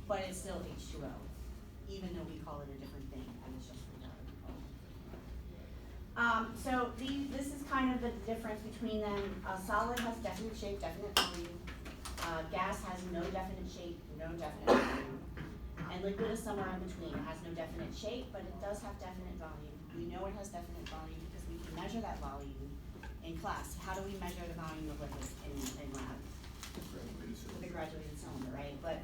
but it's still H2O, even though we call it a different thing, and it's just water. So this is kind of the difference between them. Solid has definite shape, definite volume. Gas has no definite shape, no definite volume. And liquid is somewhere in between. It has no definite shape, but it does have definite volume. We know it has definite volume because we can measure that volume in class. How do we measure the volume of liquid in lab? With a graduated cylinder, right? But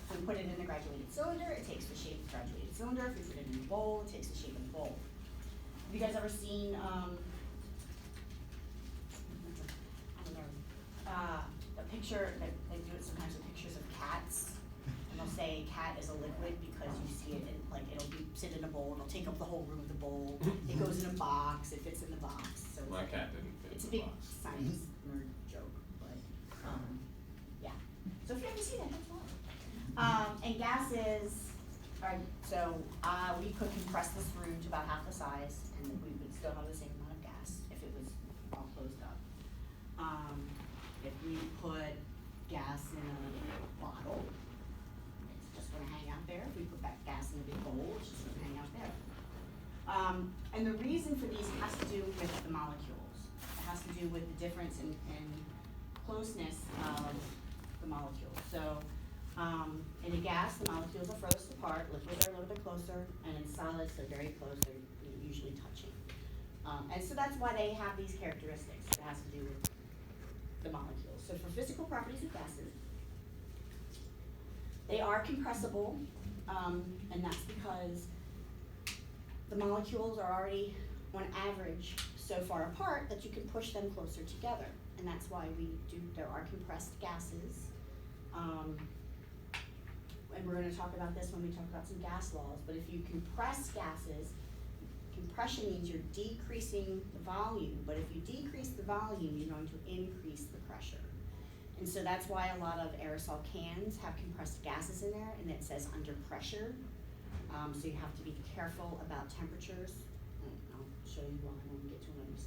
if we put it in the graduated cylinder, it takes the shape of the graduated cylinder. If we put it in a bowl, it takes the shape of the bowl. Have you guys ever seen, I don't know, a picture, they do it sometimes with pictures of cats, and they'll say cat is a liquid because you see it in, like, it'll sit in a bowl, and it'll take up the whole room of the bowl. It goes in a box, it fits in the box. So My cat didn't fit it's in a the big box. science nerd joke, but, yeah. So if you haven't seen it, that's why. And gases, alright, so, we could compress this room to about half the size, and we would still have the same amount of gas if it was all closed up. If we put gas in a bottle, it's just gonna hang out there. If we put that gas in a big bowl, it's just gonna hang out there. And the reason for these has to do with the molecules. It has to do with the difference in closeness of the molecules. So, in a gas, the molecules are furthest apart, liquids are a little bit closer, and in solids, they're very close, they're usually touching. And so that's why they have these characteristics. It has to do with the molecules. So for physical properties of gases, they are compressible, and that's because the molecules are already, on average, so far apart that you can push them closer together. And that's why there are compressed gases. And we're gonna talk about this when we talk about some gas laws, but if you compress gases, compression means you're decreasing the volume, but if you decrease the volume, you're going to increase the pressure. And so that's why a lot of aerosol cans have compressed gases in there, and it says under pressure. So you have to be careful about temperatures. And I'll show you why when we get to another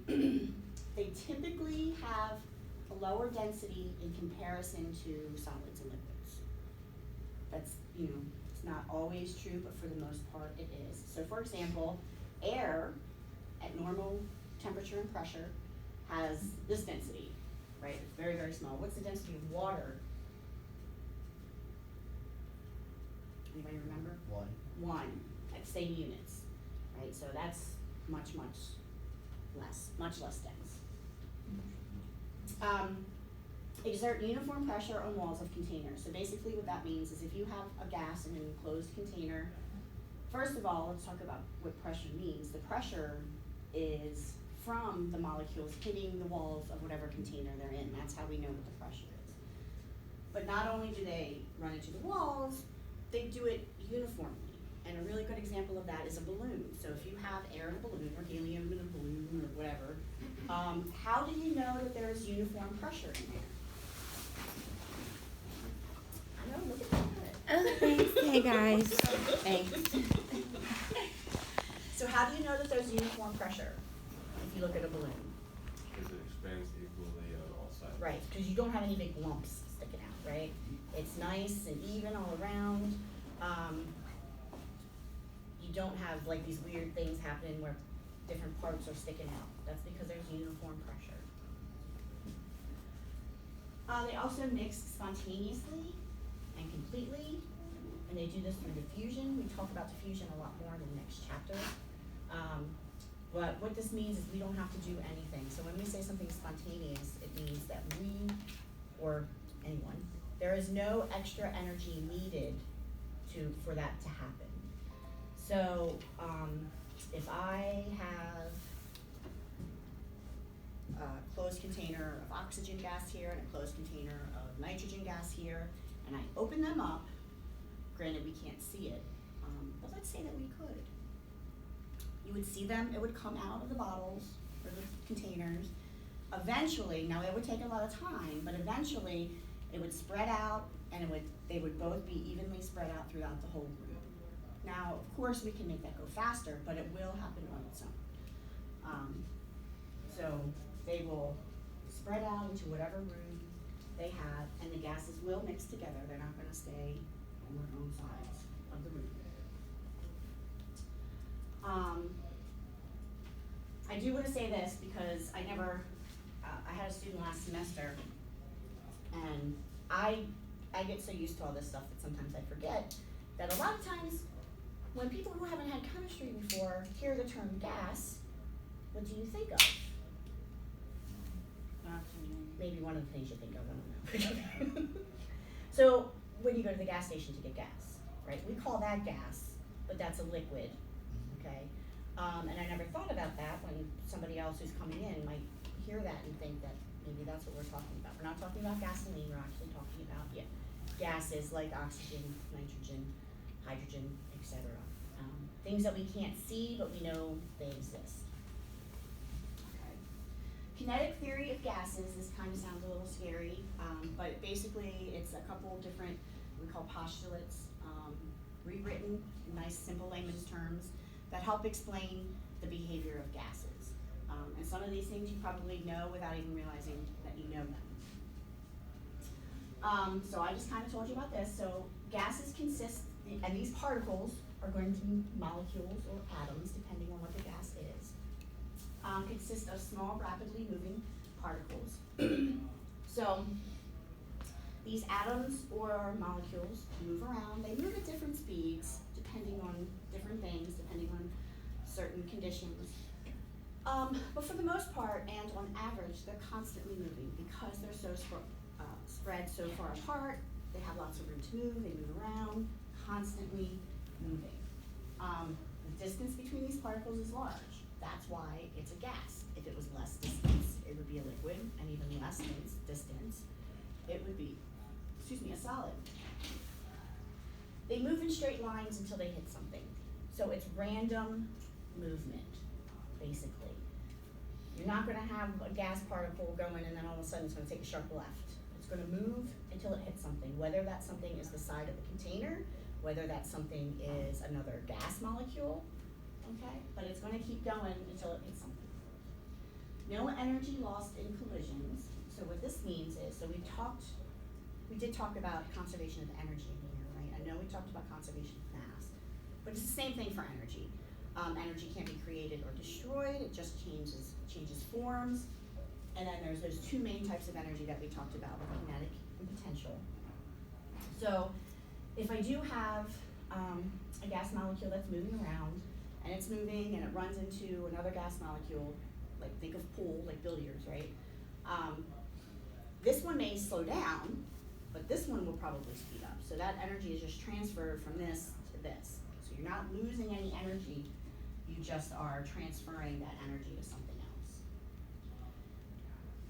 slide. They typically have a lower density in comparison to solids and liquids. That's, it's not always true, but for the most part it is. So for example, air at normal temperature and pressure has this density, right? It's very, very small. What's the density of water? Anybody remember? 1 at same units, right? So that's much less dense. Exert uniform pressure on walls of containers. So basically what that means is if you have a gas in an enclosed container, first of all, let's talk about what pressure means. The pressure is from the molecules hitting the walls of whatever container they're in. That's how we know what the pressure is. But not only do they run into the walls, they do it uniformly. And a really good example of that is a balloon. So if you have air in a balloon, or helium in a balloon, or whatever, how do you know that there is uniform pressure in there? I know, look at that. Oh, thanks. Hey, guys. Thanks. So how do you know that there's uniform pressure if you look at a balloon? Because it expands equally on all sides. Right, because you don't have any big lumps sticking out, right? It's nice and even all around. You don't have like these weird things happening where different parts are sticking out. That's because there's uniform pressure. They also mix spontaneously and completely, and they do this through diffusion. We talk about diffusion a lot more in the next chapter. But what this means is we don't have to do anything. So when we say something spontaneous, it means that we, or anyone, there is no extra energy needed for that to happen. So if I have a closed container of oxygen gas here and a closed container of nitrogen gas here, and I open them up, granted we can't see it, but let's say that we could. You would see them, it would come out of the bottles or the containers. Eventually, now it would take a lot of time, but eventually it would spread out and they would both be evenly spread out throughout the whole room. Now, of course, we can make that go faster, but it will happen on its own. So they will spread out into whatever room they have, and the gases will mix together, they're not gonna stay on their own sides of the room. I do wanna say this because I had a student last semester, and I get so used to all this stuff that sometimes I forget that a lot of times when people who haven't had chemistry before hear the term gas, what do you think of? Maybe one of the things you think of, I don't know. So when you go to the gas station to get gas, right? We call that gas, but that's a liquid, okay? And I never thought about that when somebody else who's coming in might hear that and think that maybe that's what we're talking about. We're not talking about gasoline, we're actually talking about gases like oxygen, nitrogen, hydrogen, etc. Things that we can't see, but we know they exist. Okay. Kinetic theory of gases, this kind of sounds a little scary, but basically it's a couple different, we call postulates, rewritten in nice simple layman's terms that help explain the behavior of gases. And some of these things you probably know without even realizing that you know them. So I just kind of told you about this. So gases consist, and these particles are going to be molecules or atoms, depending on what the gas is, consist of small, rapidly moving particles. So these atoms or molecules move around. They move at different speeds, depending on different things, depending on certain conditions. But for the most part, and on average, they're constantly moving because they're so spread so far apart. They have lots of room to move. They move around, constantly moving. The distance between these particles is large. That's why it's a gas. If it was less distance, it would be a liquid, and even less distance, it would be, a solid. They move in straight lines until they hit something. So it's random movement, basically. You're not gonna have a gas particle going and then all of a sudden it's gonna take a sharp left. It's gonna move until it hits something, whether that something is the side of the container, whether that something is another gas molecule, okay? But it's gonna keep going until it hits something. No energy lost in collisions. So what this means is, so we did talk about conservation of energy in here, right? I know we talked about conservation of mass, but it's the same thing for energy. Energy can't be created or destroyed, it just changes forms. And then there's those two main types of energy that we talked about, kinetic and potential. So if I do have a gas molecule that's moving around, and it's moving and it runs into another gas molecule, like think of pool, like billiards, right? This one may slow down, but this one will probably speed up. So that energy is just transferred from this to this. So you're not losing any energy, you just are transferring that energy to something else.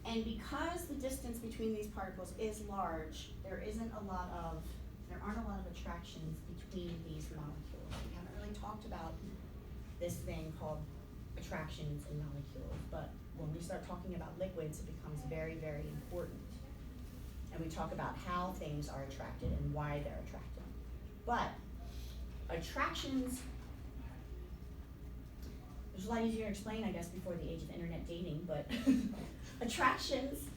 And because the distance between these particles is large, there aren't a lot of attractions between these molecules. We haven't really talked about this thing called attractions in molecules, but when we start talking about liquids, it becomes very, very important. And we talk about how things are attracted and why they're attracted. But attractions, it's a lot easier to explain, I guess, before the age of internet dating, but attractions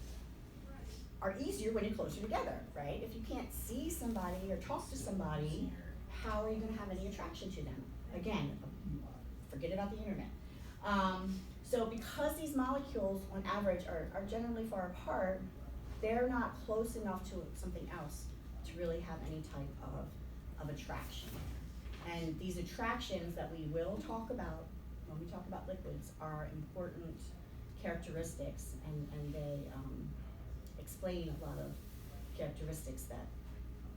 are easier when you're closer together, right? If you can't see somebody or talk to somebody, how are you gonna have any attraction to them? Again, forget about the internet. So because these molecules on average are generally far apart, they're not close enough to something else to really have any type of attraction. And these attractions that we will talk about when we talk about liquids are important characteristics, and they explain a lot of characteristics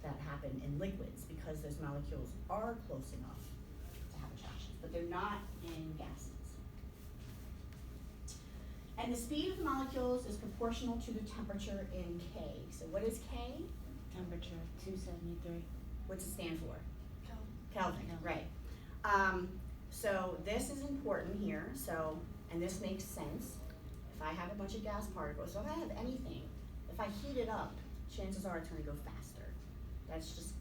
that happen in liquids because those molecules are close enough to have attractions, but they're not in gases. And the speed of the molecules is proportional to the temperature in K. So what is K? Temperature 273. What's it stand for? Kelvin. Kelvin, right. So this is important here, and this makes sense. If I have a bunch of gas particles, so if I have anything, if I heat it up, chances are it's gonna go faster. That's just,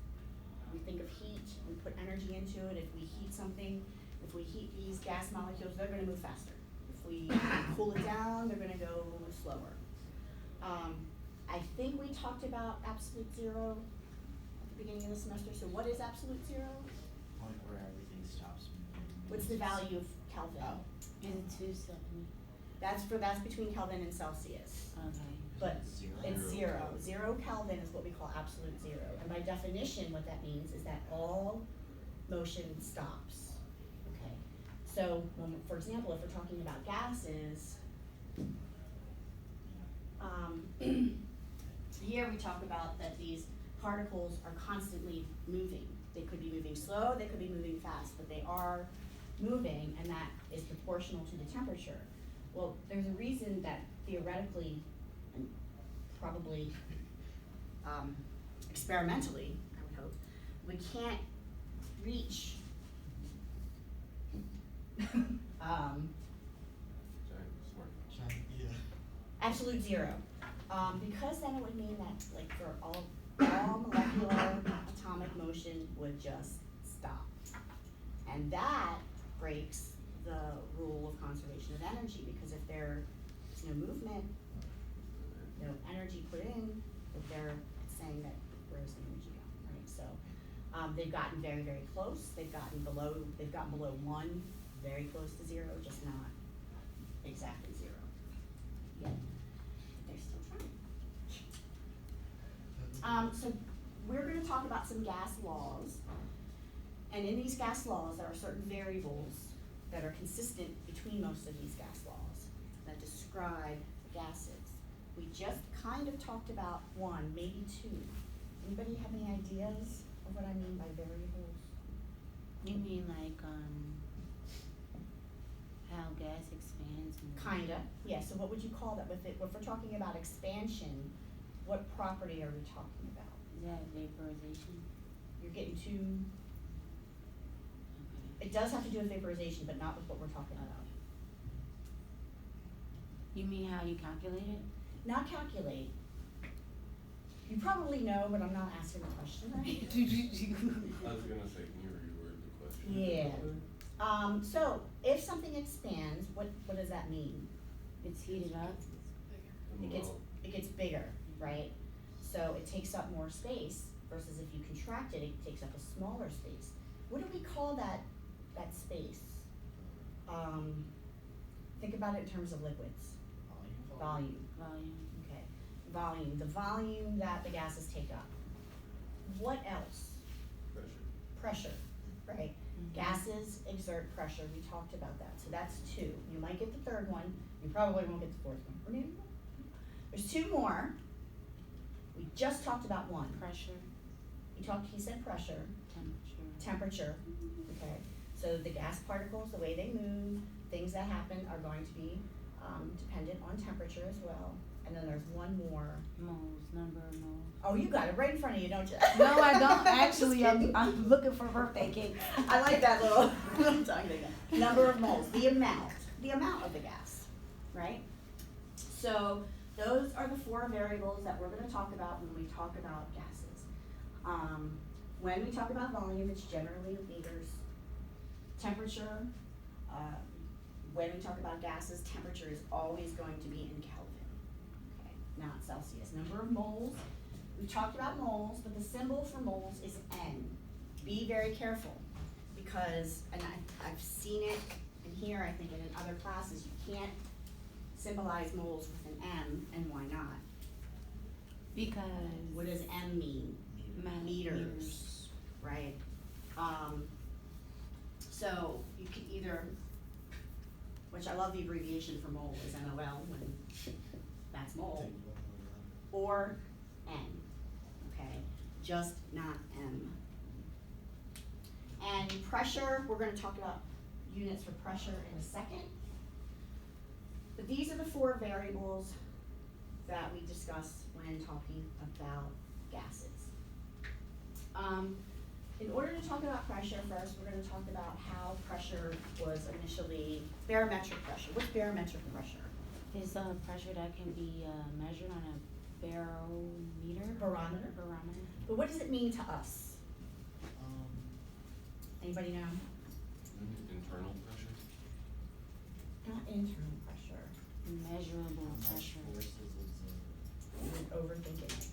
we think of heat, we put energy into it. If we heat something, if we heat these gas molecules, they're gonna move faster. If we cool it down, they're gonna go slower. I think we talked about absolute zero at the beginning of the semester, so what is absolute zero? Point where everything stops moving. What's the value of Kelvin? Oh. Is it 270? That's between Kelvin and Celsius. Okay. But Zero. it's zero. 0 Kelvin is what we call absolute zero. And by definition, what that means is that all motion stops. Okay. So, for example, if we're talking about gases, here we talk about that these particles are constantly moving. They could be moving slow, they could be moving fast, but they are moving, and that is proportional to the temperature. Well, there's a reason that theoretically, and probably experimentally, I would hope, we can't reach Giant, smart. Yeah. absolute zero. Because then it would mean that, like, for all molecular atomic motion would just stop. And that breaks the rule of conservation of energy, because if there's no movement, no energy put in, that they're saying that where's the energy going, right? So they've gotten very, very close. They've gotten below 1, very close to 0, just not exactly 0 yet. They're still trying. So we're going to talk about some gas laws, and in these gas laws there are certain variables that are consistent between most of these gas laws that describe gases. We just kind of talked about 1, maybe 2. Anybody have any ideas of what I mean by variables? You mean like how gas expands? And Kinda, yeah, so what would you call that? If we're talking about expansion, what property are we talking about? Is that vaporization? You're getting too, Okay. it does have to do with vaporization, but not with what we're talking about. You mean how you calculate it? Not calculate. You probably know, but I'm not asking the question, right? I was gonna say, can you reword the question? Yeah. So if something expands, what does that mean? It's heated up. It gets bigger, right? So it takes up more space versus if you contract it, it takes up a smaller space. What do we call that space? Think about it in terms of liquids. Volume. Okay. Volume. The volume that the gases take up. What else? Pressure. Pressure, right? Mhm. Gases exert pressure. We talked about that. So that's 2. You might get the third one. You probably won't get the fourth one. Or maybe you will. There's 2 more. We just talked about 1. Pressure, He said pressure, temperature. temperature, okay? So the gas particles, the way they move, things that happen are going to be dependent on temperature as well. And then there's 1 more. Moles, number of moles. Oh, you got it right in front of you, don't you? No, I don't actually. Just kidding. I'm looking for birthday cake. I like that little tongue thing. Number of moles, the amount of the gas, right? So those are the 4 variables that we're gonna talk about when we talk about gases. When we talk about volume, it's generally liters. Temperature, when we talk about gases, temperature is always going to be in Kelvin, okay, not Celsius. Number of moles, we talked about moles, but the symbol for moles is N. Be very careful, because, and I've seen it in here, I think, and in other classes, you can't symbolize moles with an M, and why not? Because What does M mean? Meters, right? So you can either, which I love the abbreviation for mole is MOL, when that's mole, or N, okay? Just not M. And pressure, we're gonna talk about units for pressure in a second. But these are the 4 variables that we discuss when talking about gases. In order to talk about pressure, first we're going to talk about how pressure was initially, barometric pressure. What's barometric pressure? it's pressure that can be measured on a barometer. Barometer. Barometer. But what does it mean to us? Anybody know? Internal pressure? Not internal pressure. Measurable pressure. you're overthinking it.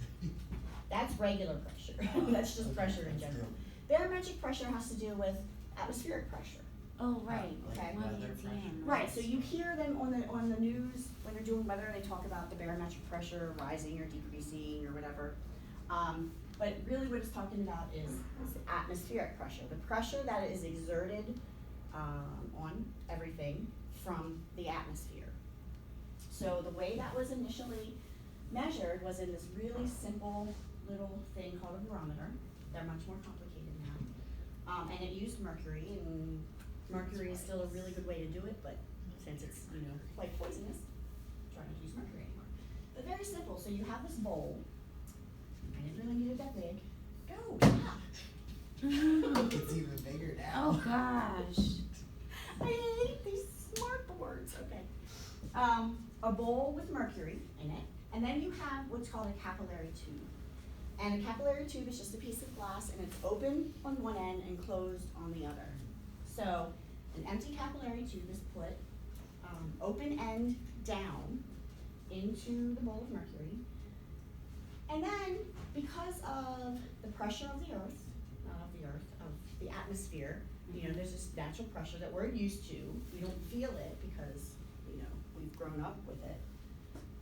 That's regular pressure, that's just pressure in general. Barometric pressure has to do with atmospheric pressure. Oh, right, Okay. one Weather ATM, pressure. Right, so you hear them on the news, when they're doing weather, they talk about the barometric pressure rising or decreasing or whatever. But really what it's talking about is atmospheric pressure, the pressure that is exerted, on everything from the atmosphere. So the way that was initially measured was in this really simple little thing called a barometer. They're much more complicated now. And it used mercury, and mercury is still a really good way to do it, but since it's, quite poisonous, try not to use mercury anymore. But very simple, so you have this bowl. I didn't really need it that big. Go, yeah. It's even bigger now. Oh, gosh. I hate these smart boards, okay. A bowl with mercury in it, and then you have what's called a capillary tube. And a capillary tube is just a piece of glass, and it's open on one end and closed on the other. So an empty capillary tube is put open end down into the bowl of mercury. And then, because of the pressure of the earth, not of the earth, of the atmosphere, there's this natural pressure that we're used to. We don't feel it because, we've grown up with it.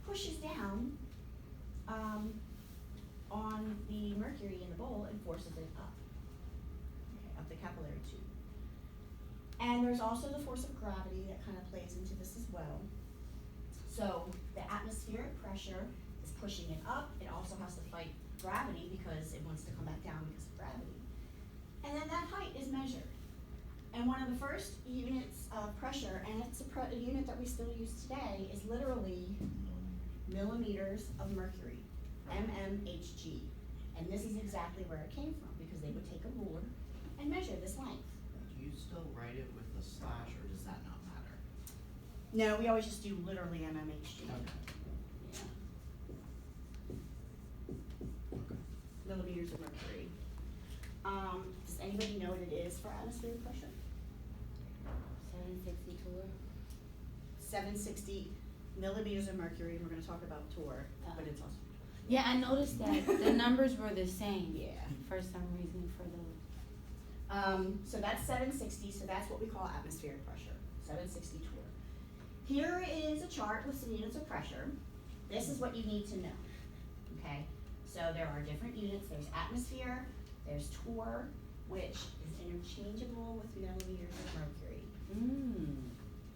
Pushes down on the mercury in the bowl and forces it up, up the capillary tube. And there's also the force of gravity that kind of plays into this as well. So the atmospheric pressure is pushing it up. It also has to fight gravity because it wants to come back down because of gravity. And then that height is measured. And one of the first units of pressure, and it's a unit that we still use today, is literally millimeters of mercury, mmHg. And this is exactly where it came from, because they would take a ruler and measure this length. Do you still write it with a slash, or does that not matter? No, we always just do literally mmHg. Yeah. Millimeters of mercury. Does anybody know what it is for atmospheric pressure? 760 tour. 760 millimeters of mercury. We're gonna talk about torr, but it's also. Yeah, I noticed that the numbers were the same. Yeah. For some reason for the. So that's 760, so that's what we call atmospheric pressure, 760 torr. Here is a chart with some units of pressure. This is what you need to know, okay? So there are different units. There's atmosphere, there's torr, which is interchangeable with millimeters of mercury.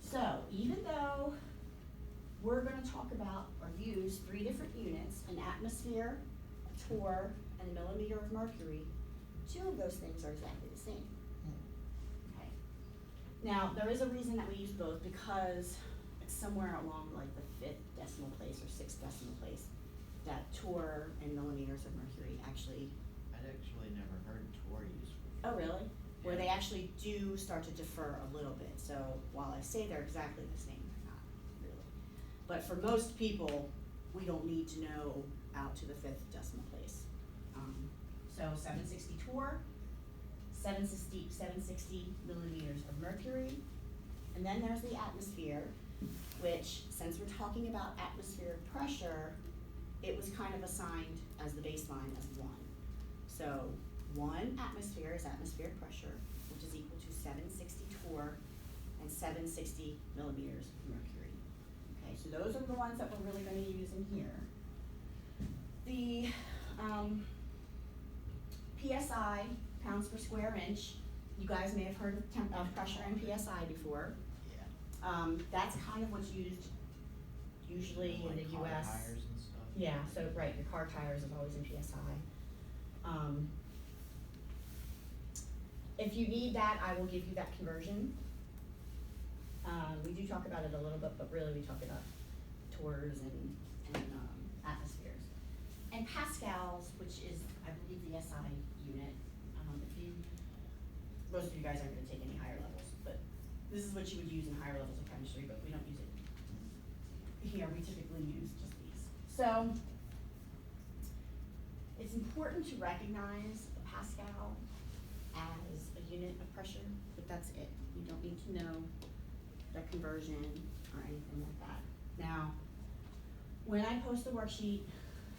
So even though we're gonna talk about or use 3 different units, an atmosphere, a torr, and a millimeter of mercury, 2 of those things are exactly the same. Okay. Now, there is a reason that we use both, because it's somewhere along like the 5th decimal place or 6th decimal place that torr and millimeters of mercury actually. I'd actually never heard torr used before. Oh, really? Where Yeah. they actually do start to differ a little bit. So while I say they're exactly the same, they're not really. But for most people, we don't need to know out to the 5th decimal place. So 760 torr, 760 millimeters of mercury, and then there's the atmosphere, which, since we're talking about atmospheric pressure, it was kind of assigned as the baseline as 1. So 1 atmosphere is atmospheric pressure, which is equal to 760 torr and 760 millimeters of mercury. Okay, so those are the ones that we're really going to use in here. The PSI, pounds per square inch, you guys may have heard of pressure in PSI before. Yeah. That's kind of what's used usually in the Like car US. tires and stuff. Yeah, so right, your car tires is always in PSI. If you need that, I will give you that conversion. We do talk about it a little bit, but really we talk about torrs and atmospheres. And pascals, which is, I believe, the SI unit. Most of you guys aren't gonna take any higher levels, but this is what you would use in higher levels of chemistry, but we don't use it here. We typically use just these. So it's important to recognize the pascal as a unit of pressure, but that's it. You don't need to know the conversion or anything like that. Now, when I post the worksheet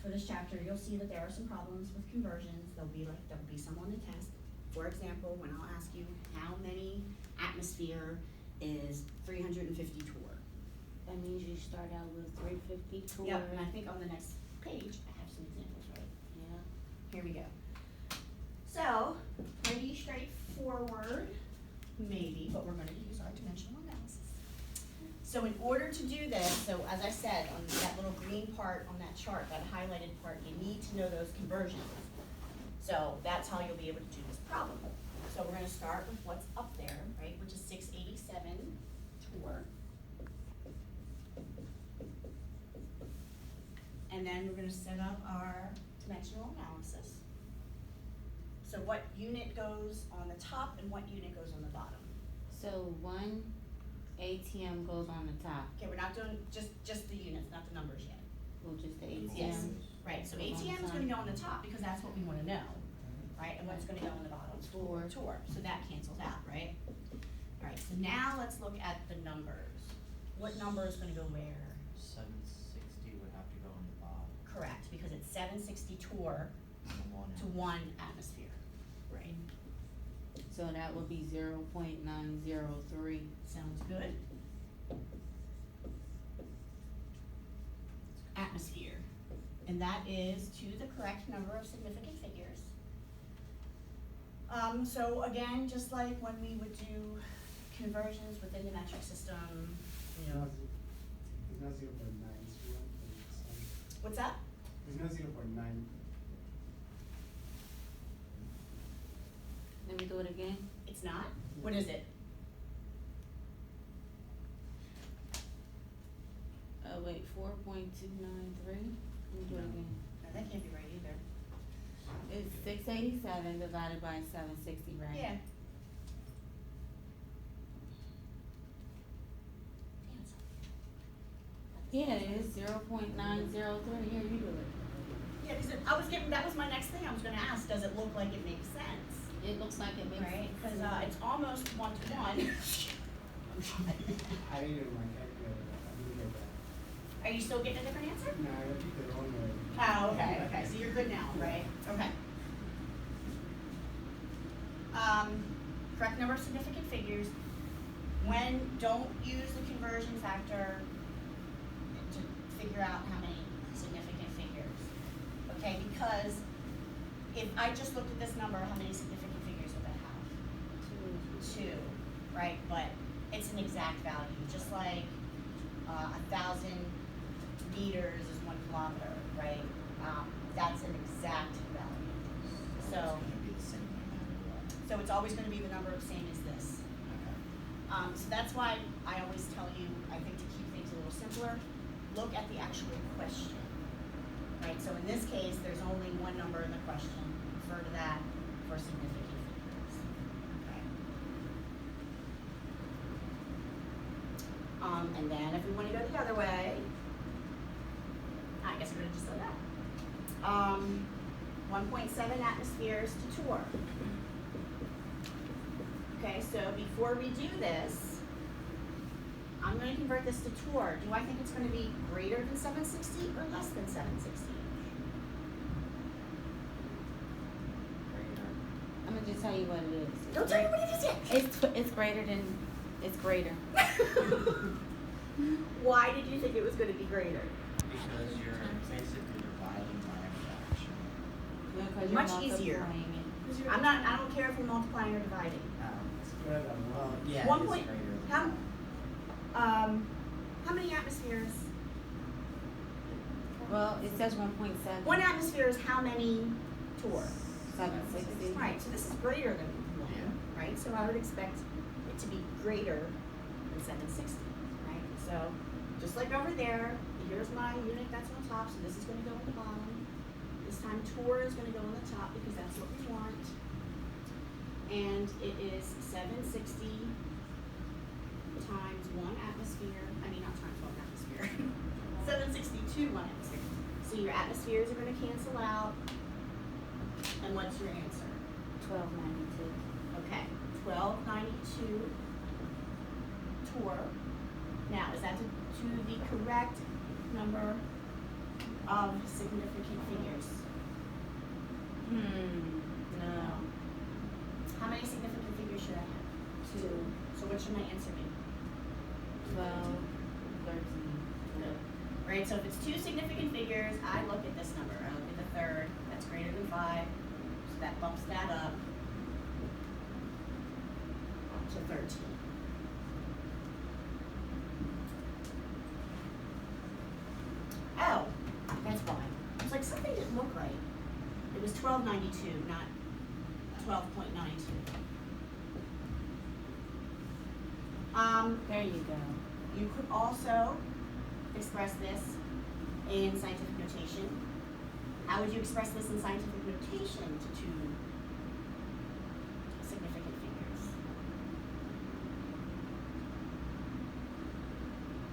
for this chapter, you'll see that there are some problems with conversions. There'll be some on the test. For example, when I'll ask you how many atmosphere is 350 torr. That means you start out with 350 torr. Yep, and I think on the next page, I have some examples, right? Yeah. Here we go. So, pretty straightforward, maybe, but we're gonna use our dimensional analysis. So in order to do this, so as I said, on that little green part on that chart, that highlighted part, you need to know those conversions. So that's how you'll be able to do this problem. So we're gonna start with what's up there, right, which is 687 torr. And then we're gonna set up our dimensional analysis. So what unit goes on the top and what unit goes on the bottom? So one ATM goes on the top, Okay, we're not doing just the units, not the numbers yet. well, just the ATM. Yes. Right, so ATM is gonna go on the top because that's what we wanna know, right? And what's gonna go on the bottom? Torr. Torr, so that cancels out, right? Alright, so now let's look at the numbers. What number is gonna go where? 760 would have to go on the bottom. Correct, because it's 760 torr And one to 1 atmosphere, right? So that would be 0.903. Sounds good. Atmosphere, and that is to the correct number of significant figures. So again, just like when we would do conversions within the metric system, you know, It's not 0.9, it's 1.7. what's that? It's not 0.9. Let me do it again. It's not? What is it? Wait, 4.293. Let me do it again. No, that can't be right either. It's 687 divided by 760, right? Yeah. Damn, Yeah, it is 0.903. Here, you do it. yeah, because that was my next thing I was gonna ask, does it look like it makes sense? It looks like it makes Right, sense. because it's almost 1-to-1. I didn't my calculator. I didn't get that. Are you still getting a different answer? No, I picked the wrong one. Oh, okay, so you're good now, right? Okay. Correct number of significant figures. Don't use the conversion factor to figure out how many significant figures, okay? Because if I just looked at this number, how many significant figures would that have? Two, right? But it's an exact value, just like 1,000 meters is 1 kilometer, right? That's an exact value. It's So, gonna be the same no matter what. so it's always gonna be the number of same as this. Okay. So that's why I always tell you, I think to keep things a little simpler, look at the actual question, right? So in this case, there's only one number in the question, refer to that for significant figures, okay? And then if we wanna go the other way, I guess we're gonna just go that. 1.7 atmospheres to torr. Okay, so before we do this, I'm gonna convert this to torr. Do I think it's gonna be greater than 760 or less than 760? I'm gonna just tell you what it is. Don't tell me what it is yet. It's greater than, it's greater. Why did you think it was gonna be greater? Because you're basically dividing by a fraction. Yeah, 'cause you're Much easier. multiplying it. I don't care if we're multiplying or dividing. Square that one. Well, yeah, One it's point- greater than how- that. How many atmospheres? Well, it says 1.7. 1 atmosphere is how many torr? 760. Right, so this is greater than one, Yeah. right? So I would expect it to be greater than 760, right? So, just like over there, here's my unit that's on top, so this is gonna go on the bottom. This time torr is gonna go on the top because that's what we want. And it is 760 times 1 atmosphere, not times 1 atmosphere. 762 1 atmosphere. So your atmospheres are gonna cancel out. And what's your answer? 1292. Okay, 1292 torr. Now, is that to the correct number of significant figures? No. How many significant figures should I have? 2, So what should my answer be? 12, 13. Right, so if it's 2 significant figures, I look at this number. I look at the third, that's greater than 5, so that bumps that up to 13. Oh, that's why. I was like, something didn't look right. It was 1292, not 12.92. There you go. You could also express this in scientific notation. How would you express this in scientific notation to 2 significant figures?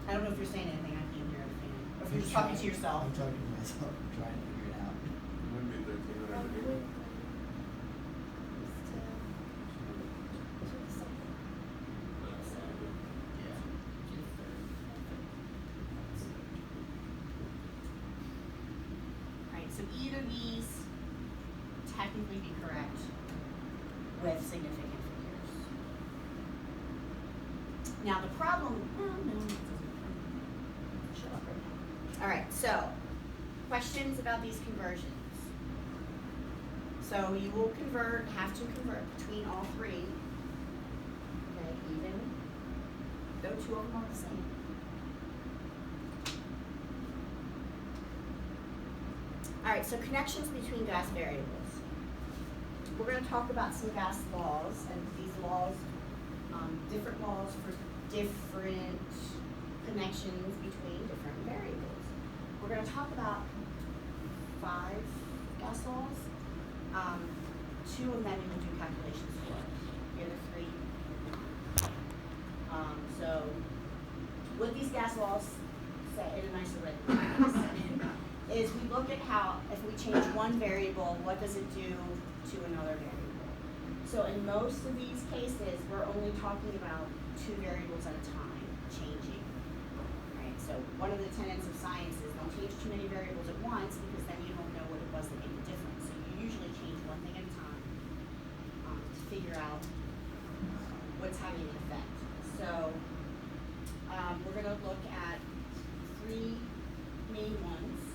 I don't know if you're saying anything, I can't hear anything. Or if you're just talking to yourself. I'm talking to myself, I'm trying to figure it out. It would be 13 or Yeah. Right, so either of these technically be correct with significant figures. Now the problem, well, no, it doesn't. Shut up right now. All right, so questions about these conversions. So you will have to convert between all 3. Okay, even though 2 of them are the same. All right, so connections between gas variables. We're going to talk about some gas laws, and these laws, different laws for different connections between different variables. We're going to talk about 5 gas laws. 2 of them we will do calculations for. The other 3. So what these gas laws say in a nicer way is we look at how, if we change one variable, what does it do to another variable? So in most of these cases, we're only talking about 2 variables at a time changing. Right? So one of the tenets of science is don't change too many variables at once, because then you don't know what it was that made the difference. So you usually change one thing at a time to figure out what's having an effect. So we're going to look at 3 main ones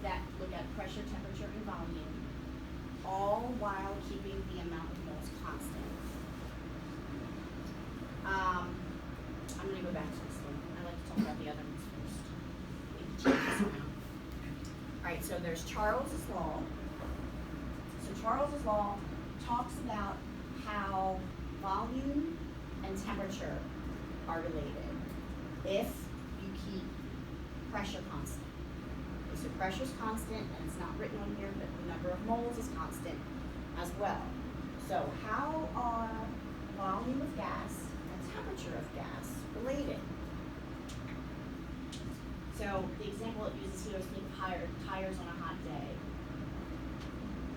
that look at pressure, temperature, and volume, all while keeping the amount of moles constant. I'm going to go back to this one. I like to talk about the other ones first. Maybe change this around. All right, so there's Charles's law. So Charles's law talks about how volume and temperature are related if you keep pressure constant. Okay, so pressure's constant, and it's not written on here, but the number of moles is constant as well. So how are volume of gas and temperature of gas related? So the example it uses here is being tires on a hot day.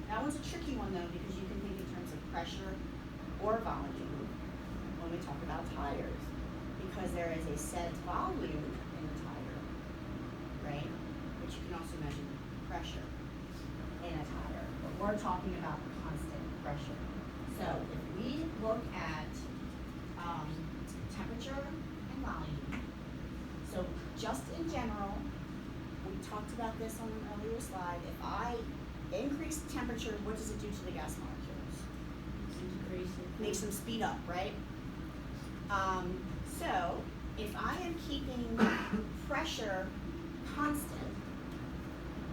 That one's a tricky one though, because you can think in terms of pressure or volume when we talk about tires, because there is a set volume in the tire, right? But you can also measure pressure in a tire. But we're talking about constant pressure. So if we look at temperature and volume, so just in general, we talked about this on an earlier slide. If I increase the temperature, what does it do to the gas molecules? Increase it. Makes them speed up, right? So if I am keeping pressure constant,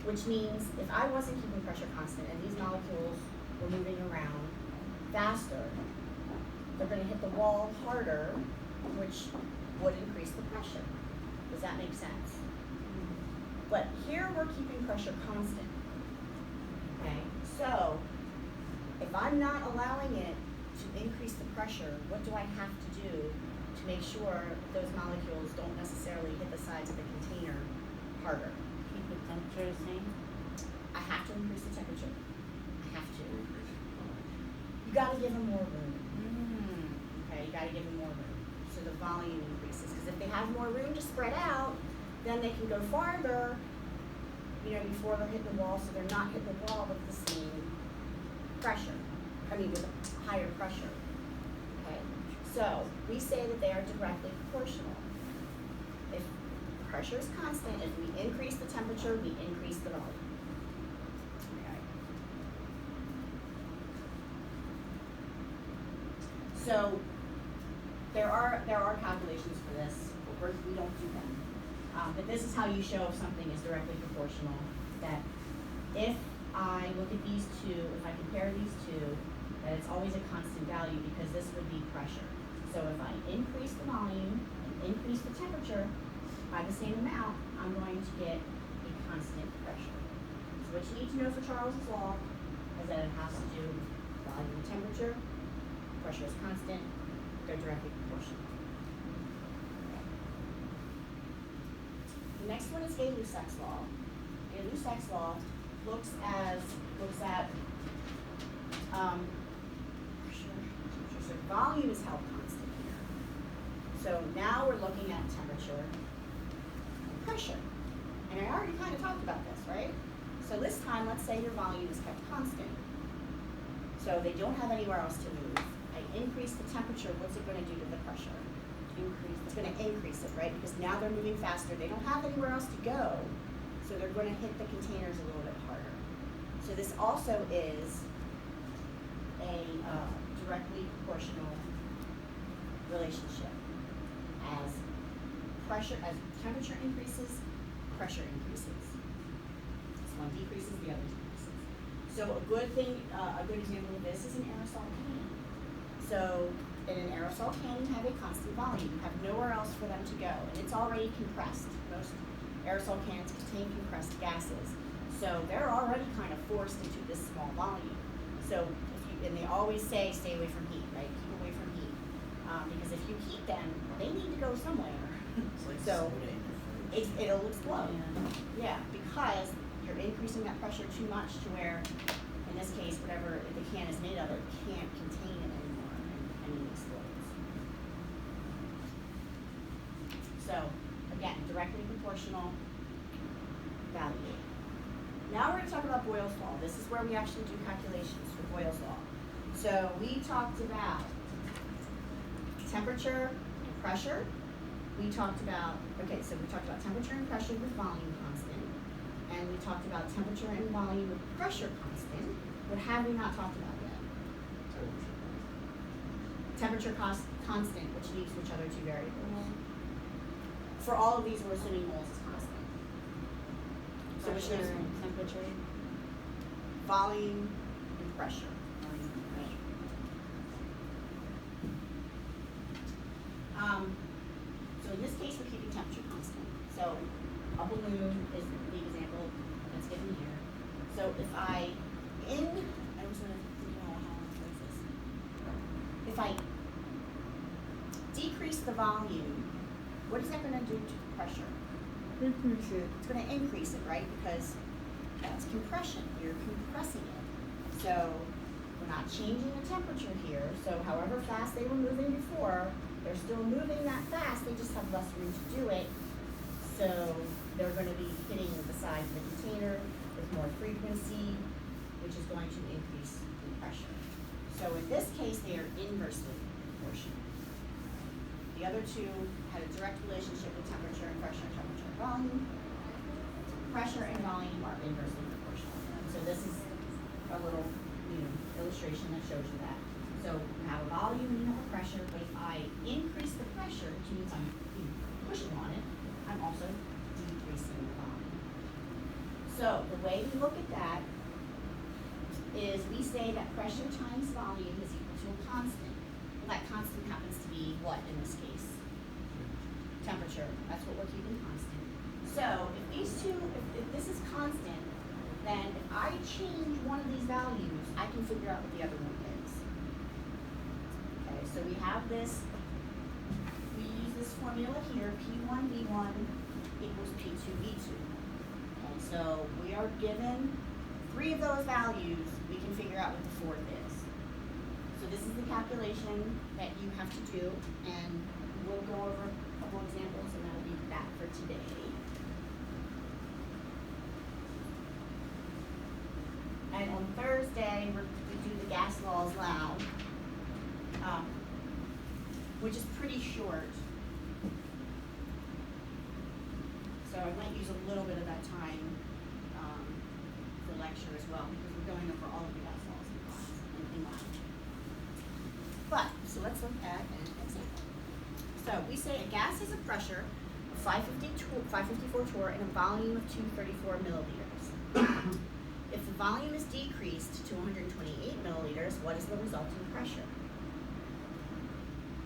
which means if I wasn't keeping pressure constant and these molecules were moving around faster, they're going to hit the wall harder, which would increase the pressure. Does that make sense? But here we're keeping pressure constant. Okay, so if I'm not allowing it to increase the pressure, what do I have to do to make sure those molecules don't necessarily hit the sides of the container harder? Keep the temperature the same. I have to increase the temperature. I have to. You gotta give them more room. Okay, you gotta give them more room. So the volume increases, because if they have more room to spread out, then they can go farther you know, before they're hitting the wall, so they're not hitting the wall with the same pressure. I mean, with a higher pressure. Okay, so we say that they are directly proportional. If pressure is constant, if we increase the temperature, we increase the volume. Okay. So there are calculations for this, but we don't do them. But this is how you show if something is directly proportional. That if I look at these two, if I compare these two, that it's always a constant value because this would be pressure. So if I increase the volume and increase the temperature by the same amount, I'm going to get a constant pressure. So what you need to know for Charles's law is that it has to do with volume and temperature. Pressure is constant, they're directly proportional. The next one is Gay-Lussac's law. Gay-Lussac's law looks at so volume is held constant here. So now we're looking at temperature and pressure. And I already kind of talked about this, right? So this time, let's say your volume is kept constant. So they don't have anywhere else to move. I increase the temperature, what's it going to do to the pressure? It's going to increase it, right? Because now they're moving faster. They don't have anywhere else to go, so they're going to hit the containers a little bit harder. So this also is a directly proportional relationship. As temperature increases, pressure increases. This one decreases, the other decreases. So a good example of this is an aerosol can. So in an aerosol can, you have a constant volume. You have nowhere else for them to go, and it's already compressed. Most aerosol cans contain compressed gases, so they're already kind of forced into this small volume. So, and they always say, stay away from heat, right? Keep away from heat, because if you heat them, they need to go somewhere. It's like So soda in your fridge. it'll explode. Yeah, because you're increasing that pressure too much to where, in this case, whatever the can is made of, it can't contain it anymore, and it explodes. So, again, directly proportional value. Now we're going to talk about Boyle's law. This is where we actually do calculations for Boyle's law. So we talked about temperature and pressure. We talked about temperature and pressure with volume constant. And we talked about temperature and volume with pressure constant. What have we not talked about yet? Temperature constant, which leaves which other two variables? For all of these, we're assuming moles is constant. So which Pressure goes and temperature. volume and pressure. So in this case, we're keeping temperature constant. So a balloon is the example that's given here. So if I was going to think about how to phrase this. If I decrease the volume, what is that going to do to the pressure? Increase it. It's going to increase it, right? Because that's compression. You're compressing it. So we're not changing the temperature here. So however fast they were moving before, they're still moving that fast. They just have less room to do it. So they're going to be hitting the sides of the container with more frequency, which is going to increase the pressure. So in this case, they are inversely proportional. The other two had a direct relationship with temperature and pressure, temperature and volume. Pressure and volume are inversely proportional. So this is a little illustration that shows you that. So you have a volume and you have a pressure, but if I increase the pressure, which means I'm pushing on it, I'm also decreasing the volume. So the way we look at that is we say that pressure times volume is equal to a constant. Well, that constant happens to be what in this case? Temperature. That's what we're keeping constant. So if these two, if this is constant, then if I change one of these values, I can figure out what the other one is. Okay, so we have this, we use this formula here, P1V1 equals P2V2. Okay, so we are given 3 of those values, we can figure out what the 4th is. So this is the calculation that you have to do, and we'll go over a couple examples, and that'll be that for today. And on Thursday, we do the gas laws loud, which is pretty short. So I might use a little bit of that time for lecture as well, because we're going over all of the gas laws in class, in lab. But, so let's look at an example. So we say a gas has a pressure of 554 torr and a volume of 234 milliliters. If the volume is decreased to 128 milliliters, what is the resulting pressure?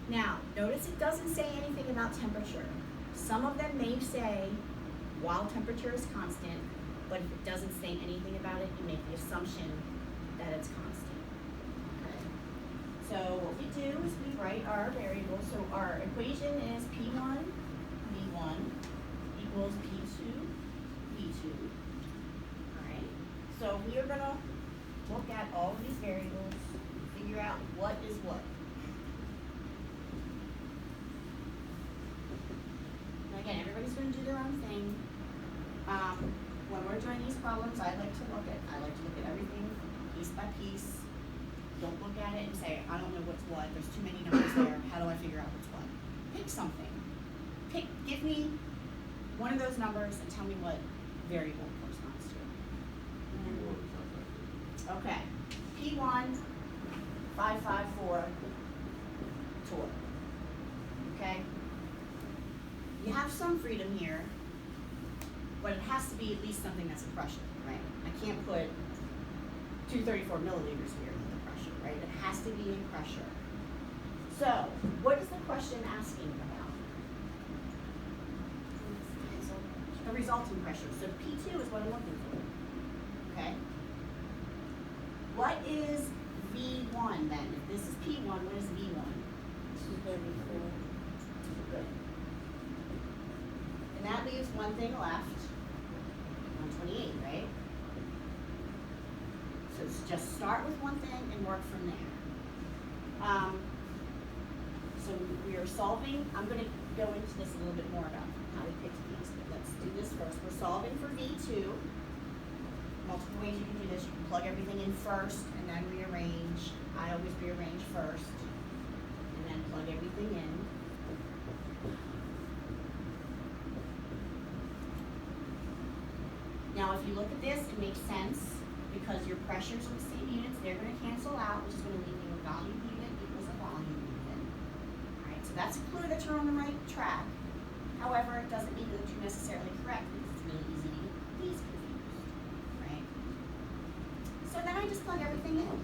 Now, notice it doesn't say anything about temperature. Some of them may say while temperature is constant, but if it doesn't say anything about it, you make the assumption that it's constant. Okay. So what we do is we write our variables. So our equation is P1, V1 equals P2, V2. Alright. So we are gonna look at all of these variables, figure out what is what. And again, everybody's gonna do their own thing. When we're doing these problems, I like to look at everything piece by piece. Don't look at it and say, I don't know what's what, there's too many numbers there, how do I figure out what's what? Pick something. Give me one of those numbers and tell me what variable it corresponds to. Okay, P1, 554 torr. Okay? You have some freedom here, but it has to be at least something that's a pressure, right? I can't put 234 milliliters here with the pressure, right? It has to be a pressure. So, what is the question asking about? The resulting pressure. So P2 is what I'm looking for. Okay? What is V1 then? If this is P1, what is V1? 234. Good. And that leaves one thing left. 128, right? So it's just start with one thing and work from there. So we are solving, I'm going to go into this a little bit more about how we picked these, but let's do this first. We're solving for V2. Multiple ways you can do this. You can plug everything in first and then rearrange. I always rearrange first and then plug everything in. Now, if you look at this, it makes sense because your pressures are the same units. They're going to cancel out, which is going to leave you a volume unit equals a volume unit. All right, so that's a clue that you're on the right track. However, it doesn't mean that you're necessarily correct because it's really easy to get these confused, right? So then I just plug everything in.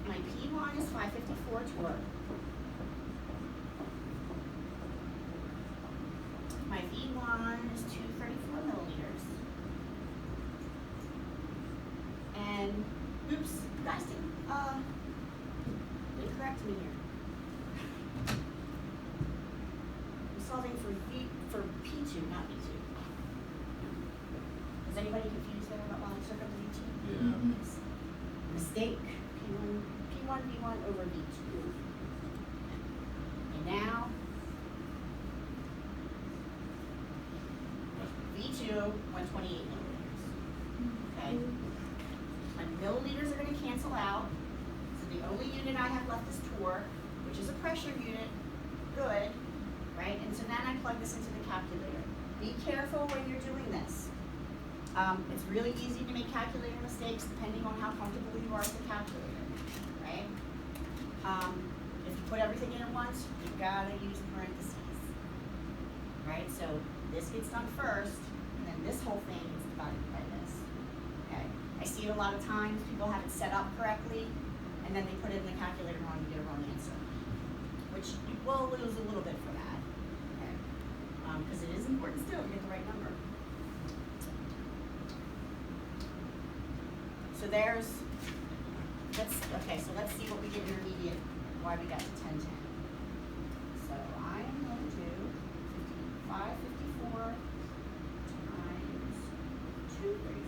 My P1 is 554 torr. My V1 is 234 milliliters. And, oops, you guys didn't correct me here. I'm solving for P2, not V2. Is anybody confused there about why I took up V2? Yeah. Yes. Mistake. P1, V1 over V2. And now, V2, 128 milliliters. Okay? My milliliters are going to cancel out. So the only unit I have left is torr, which is a pressure unit. Good. Right? And so then I plug this into the calculator. Be careful when you're doing this. It's really easy to make calculator mistakes depending on how comfortable you are with the calculator. Right? If you put everything in at once, you've got to use parentheses. Right? So this gets done first, and then this whole thing is divided by this. Okay? I see it a lot of times, people have it set up correctly, and then they put it in the calculator wrong and get a wrong answer. Which you will lose a little bit for that. Okay? Because it is important still to get the right number. So let's see what we get intermediate, why we got to 1010. So I'm going to do 554 times 234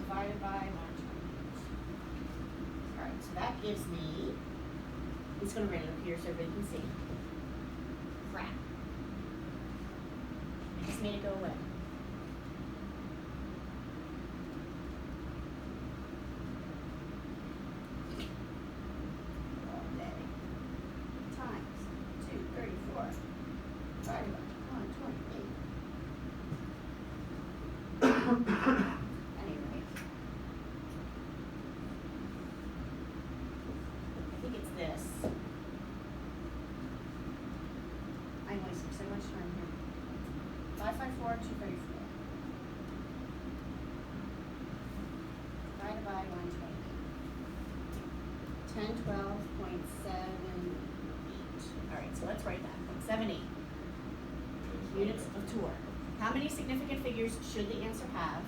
divided by 128. Alright, so that gives me, I'm just going to write it up here so everybody can see. Crap. I just made it go away. 1012.78. All right, so let's write that, 0.78 units of torque. How many significant figures should the answer have?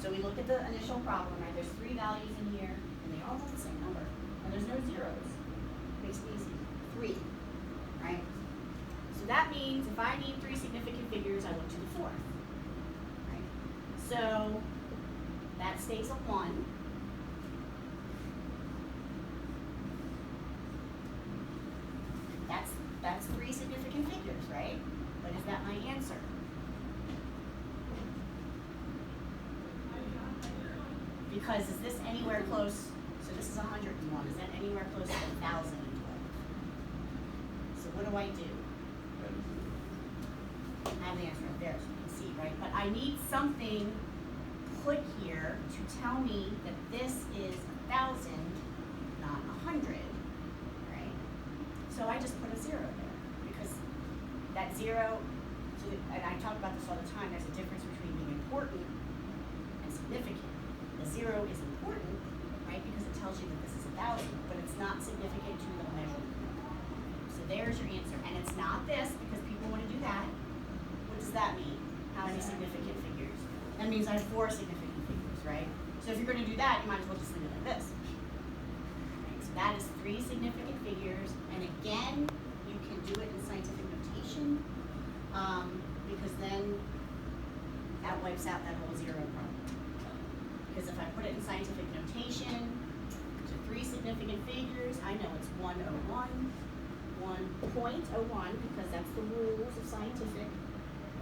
So we look at the initial problem, right? There's 3 values in here, and they all have the same number, and there's no zeros. Makes it easy. 3, right? So that means if I need 3 significant figures, I look to the 4th, right? So that stays a 1. That's 3 significant figures, right? But is that my answer? Because is this anywhere close? So this is 101. Is that anywhere close to 1,012? So what do I do? I have the answer up there, so you can see, right? But I need something put here to tell me that this is 1,000, not 100, right? So I just put a 0 there because that 0, and I talk about this all the time, there's a difference between being important and significant. The 0 is important, right, because it tells you that this is 1,000, but it's not significant to the measurement. So there's your answer, and it's not this because people want to do that. What does that mean? How many significant figures? That means I have 4 significant figures, right? So if you're going to do that, you might as well just leave it like this. Right, so that is 3 significant figures, and again, you can do it in scientific notation, because then that wipes out that whole 0 problem. Because if I put it in scientific notation, to 3 significant figures, I know it's 101, 1.01, because that's the rules of scientific.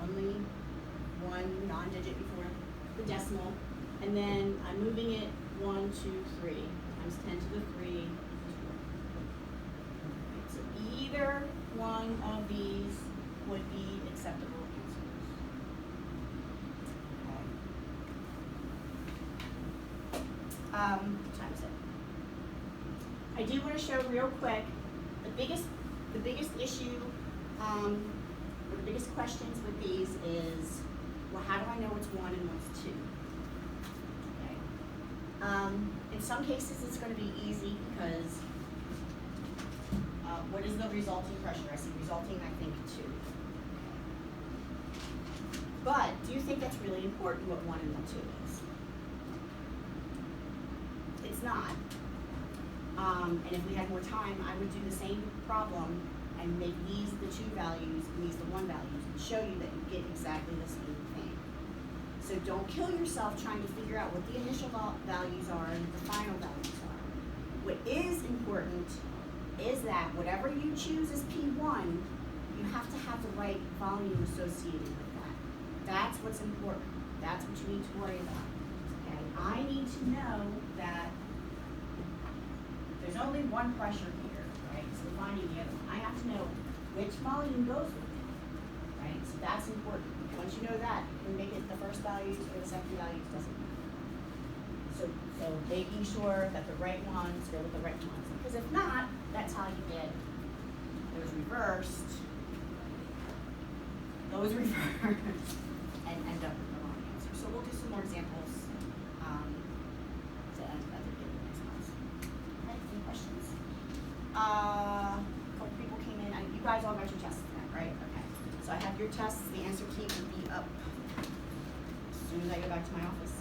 Only 1 non-digit before the decimal. And then I'm moving it 1, 2, 3 times 10 to the 3. So either one of these would be acceptable answers. What time is it? I do want to show real quick the biggest issue, or the biggest questions with these is, well, how do I know what's 1 and what's 2? Okay. In some cases, it's going to be easy because what is the resulting pressure? I see resulting, I think 2. But do you think that's really important what 1 and what 2 is? It's not. And if we had more time, I would do the same problem and make these the 2 values and these the 1 values and show you that you get exactly the same thing. So don't kill yourself trying to figure out what the initial values are and what the final values are. What is important is that whatever you choose as P1, you have to have the right volume associated with that. That's what's important. That's what you need to worry about. Okay? I need to know that there's only one pressure here, right? So finding the other one. I have to know which volume goes with it, right? So that's important. Once you know that, you can make it the first values or the second values, doesn't matter. So making sure that the right ones go with the right ones. Because if not, that's how you get those reversed, and end up with the wrong answer. So we'll do some more examples to end up with getting nice ones. Right, any questions? A couple people came in. You guys all got your tests tonight, right? Okay. So I have your tests. The answer key will be up as soon as I go back to my office.